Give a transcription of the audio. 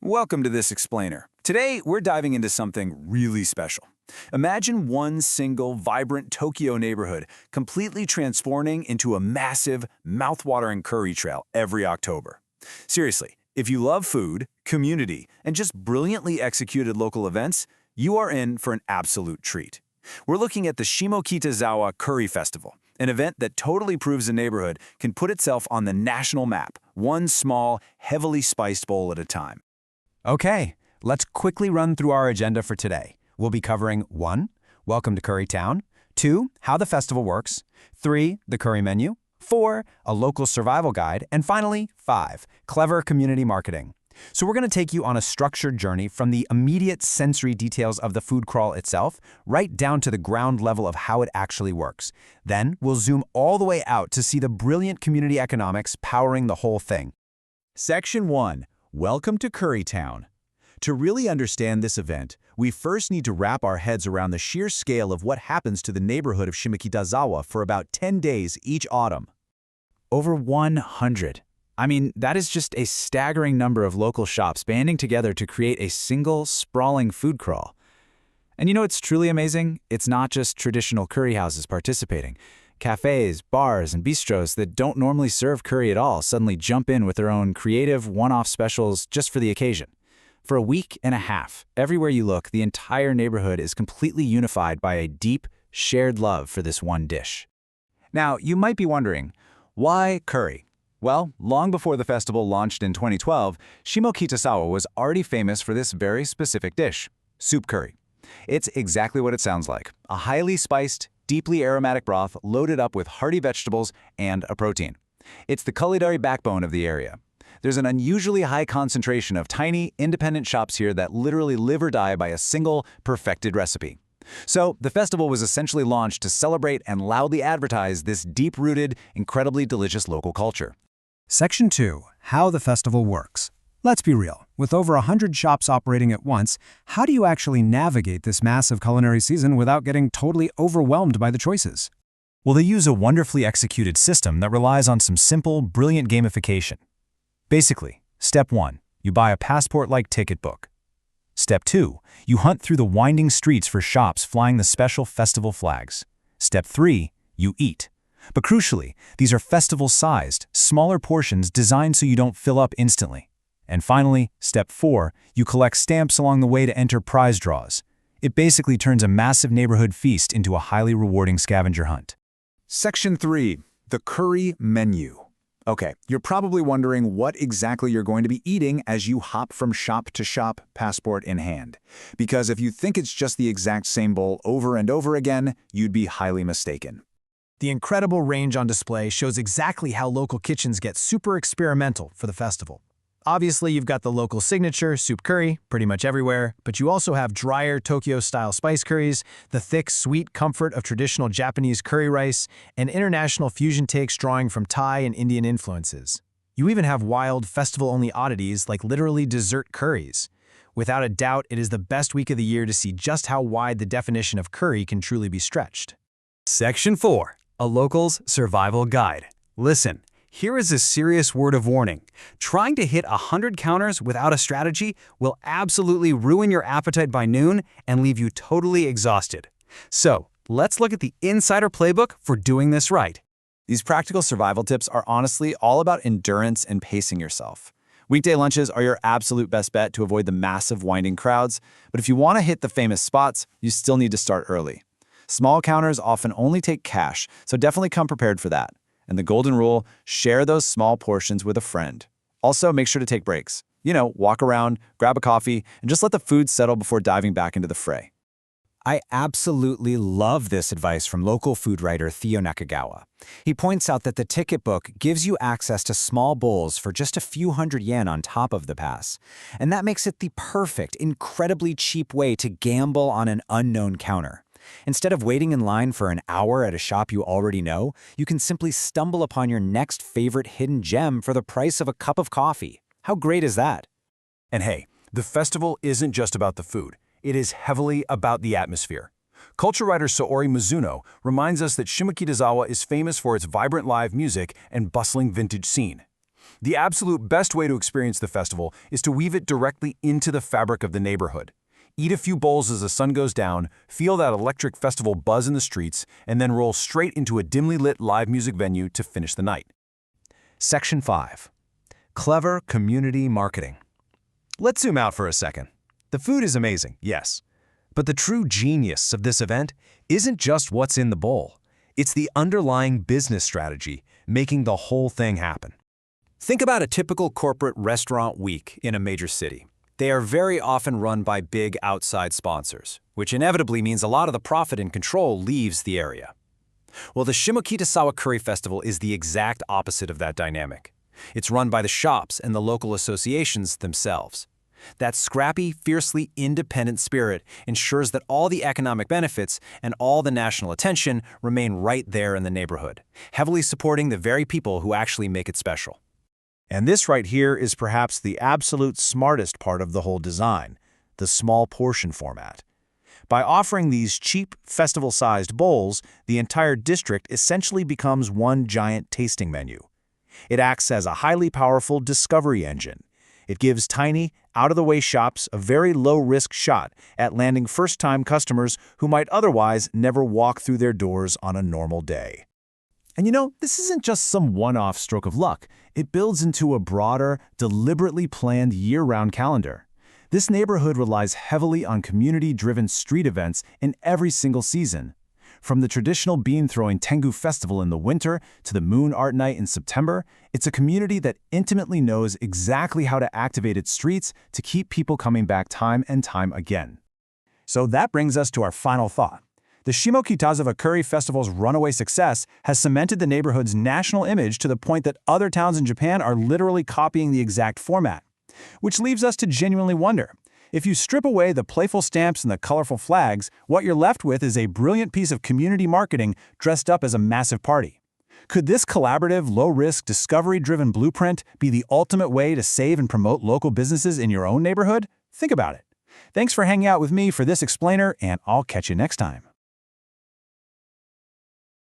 Welcome to this explainer. Today, we're diving into something really special. Imagine one single, vibrant Tokyo neighborhood completely transforming into a massive, mouth-watering curry trail every October. Seriously, if you love food, community, and just brilliantly executed local events, you are in for an absolute treat. We're looking at the Shimokitazawa Curry Festival, an event that totally proves a neighborhood can put itself on the national map, one small, heavily spiced bowl at a time. Okay, let's quickly run through our agenda for today. We'll be covering 1. Welcome to Curry Town, 2. How the festival works, 3. The curry menu, 4. A local survival guide, and finally, 5. Clever community marketing. So we're going to take you on a structured journey from the immediate sensory details of the food crawl itself, right down to the ground level of how it actually works. Then we'll zoom all the way out to see the brilliant community economics powering the whole thing. Section 1. Welcome to Curry Town. To really understand this event, we first need to wrap our heads around the sheer scale of what happens to the neighborhood of Shimokitazawa for about 10 days each autumn. Over 100. I mean, that is just a staggering number of local shops banding together to create a single, sprawling food crawl. And you know what's truly amazing? It's not just traditional curry houses participating. Cafes, bars, and bistros that don't normally serve curry at all suddenly jump in with their own creative, one-off specials just for the occasion. For a week and a half, everywhere you look, the entire neighborhood is completely unified by a deep, shared love for this one dish. Now, you might be wondering, why curry? Well, long before the festival launched in 2012, Shimokitazawa was already famous for this very specific dish, soup curry. It's exactly what it sounds like, a highly spiced, deeply aromatic broth loaded up with hearty vegetables and a protein. It's the culinary backbone of the area. There's an unusually high concentration of tiny, independent shops here that literally live or die by a single, perfected recipe. So, the festival was essentially launched to celebrate and loudly advertise this deep-rooted, incredibly delicious local culture. Section 2. How the festival works. Let's be real. With over 100 shops operating at once, how do you actually navigate this massive culinary season without getting totally overwhelmed by the choices? Well, they use a wonderfully executed system that relies on some simple, brilliant gamification. Basically, Step 1, you buy a passport-like ticket book. Step 2, you hunt through the winding streets for shops flying the special festival flags. Step 3, you eat. But crucially, these are festival-sized, smaller portions designed so you don't fill up instantly. And finally, Step 4, you collect stamps along the way to enter prize draws. It basically turns a massive neighborhood feast into a highly rewarding scavenger hunt. Section 3. The curry menu. Okay, you're probably wondering what exactly you're going to be eating as you hop from shop to shop, passport in hand. Because if you think it's just the exact same bowl over and over again, you'd be highly mistaken. The incredible range on display shows exactly how local kitchens get super experimental for the festival. Obviously, you've got the local signature, soup curry, pretty much everywhere, but you also have drier Tokyo-style spice curries, the thick, sweet comfort of traditional Japanese curry rice, and international fusion takes drawing from Thai and Indian influences. You even have wild, festival-only oddities like literally dessert curries. Without a doubt, it is the best week of the year to see just how wide the definition of curry can truly be stretched. Section 4. A local's survival guide. Listen. Here is a serious word of warning. Trying to hit 100 counters without a strategy will absolutely ruin your appetite by noon and leave you totally exhausted. So, let's look at the insider playbook for doing this right. These practical survival tips are honestly all about endurance and pacing yourself. Weekday lunches are your absolute best bet to avoid the massive winding crowds, but if you want to hit the famous spots, you still need to start early. Small counters often only take cash, so definitely come prepared for that. And the golden rule, share those small portions with a friend. Also, make sure to take breaks. Walk around, grab a coffee, and just let the food settle before diving back into the fray. I absolutely love this advice from local food writer Theo Nakagawa. He points out that the ticket book gives you access to small bowls for just a few hundred yen on top of the pass. And that makes it the perfect, incredibly cheap way to gamble on an unknown counter. Instead of waiting in line for an hour at a shop you already know, you can simply stumble upon your next favorite hidden gem for the price of a cup of coffee. How great is that? And hey, the festival isn't just about the food. It is heavily about the atmosphere. Culture writer Saori Mizuno reminds us that Shimokitazawa is famous for its vibrant live music and bustling vintage scene. The absolute best way to experience the festival is to weave it directly into the fabric of the neighborhood. Eat a few bowls as the sun goes down, feel that electric festival buzz in the streets, and then roll straight into a dimly lit live music venue to finish the night. Section 5. Clever community marketing. Let's zoom out for a second. The food is amazing, yes. But the true genius of this event isn't just what's in the bowl. It's the underlying business strategy making the whole thing happen. Think about a typical corporate restaurant week in a major city. They are very often run by big outside sponsors, which inevitably means a lot of the profit and control leaves the area. Well, the Shimokitazawa Curry Festival is the exact opposite of that dynamic. It's run by the shops and the local associations themselves. That scrappy, fiercely independent spirit ensures that all the economic benefits and all the national attention remain right there in the neighborhood, heavily supporting the very people who actually make it special. And this right here is perhaps the absolute smartest part of the whole design, the small portion format. By offering these cheap, festival-sized bowls, the entire district essentially becomes one giant tasting menu. It acts as a highly powerful discovery engine. It gives tiny, out-of-the-way shops a very low-risk shot at landing first-time customers who might otherwise never walk through their doors on a normal day. And you know, this isn't just some one-off stroke of luck. It builds into a broader, deliberately planned year-round calendar. This neighborhood relies heavily on community-driven street events in every single season. From the traditional bean-throwing Tengu festival in the winter to the Moon Art Night in September, it's a community that intimately knows exactly how to activate its streets to keep people coming back time and time again. So that brings us to our final thought. The Shimokitazawa Curry Festival's runaway success has cemented the neighborhood's national image to the point that other towns in Japan are literally copying the exact format. Which leaves us to genuinely wonder. If you strip away the playful stamps and the colorful flags, what you're left with is a brilliant piece of community marketing dressed up as a massive party. Could this collaborative, low-risk, discovery-driven blueprint be the ultimate way to save and promote local businesses in your own neighborhood? Think about it. Thanks for hanging out with me for this explainer, and I'll catch you next time.